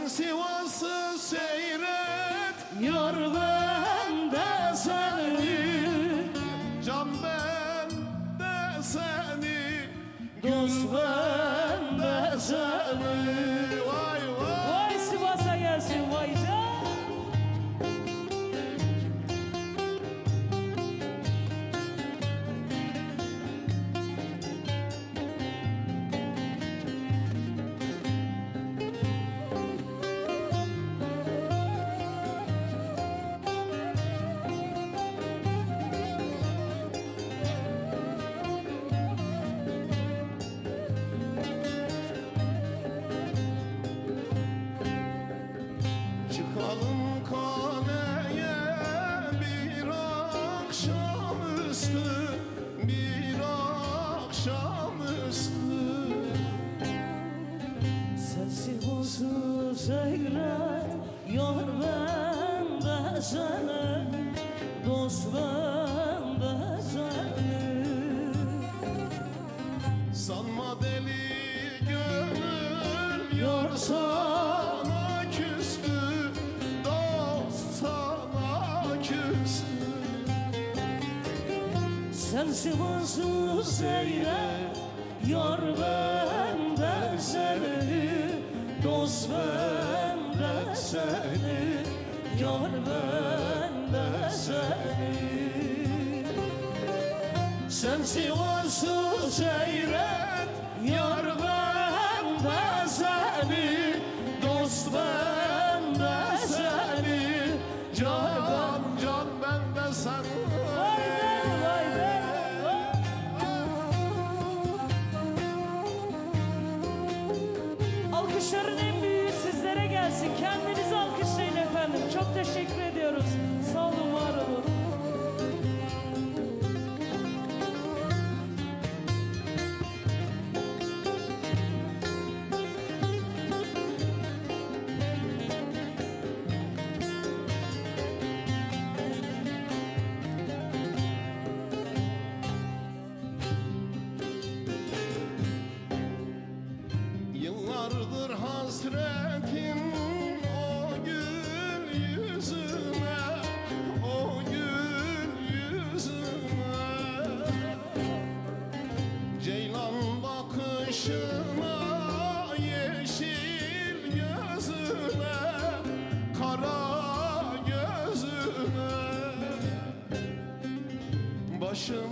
Sivas'ı seyret, Yar bende seni, can bende seni, dost bende seni. Vay vay. Vay Sivas'a gelsin vay can. Çıkalım kaleye bir akşamüstü, bir akşamüstü. Sen Sivas'ı seyret, yar bende seni, dost bende seni. Sanma deli gönül yar sana küstü, dost sana küstü. Sen Sivas'ı seyret, yar bende seni, dost bende seni, yar bende seni. Sen Sivas'ı seyret, yar bende seni, dost bende seni, can bende seni. Vay be, vay be, vay. Alkışların en büyüğü sizlere gelsin. Kendinizi alkışlayın efendim. Çok teşekkür ediyoruz. Sağ olun, var olun. Yıllardır hasretin o gül yüzüne, o gül yüzüne. Ceylan bakışına, yeşil gözüne, kara gözüne. Başım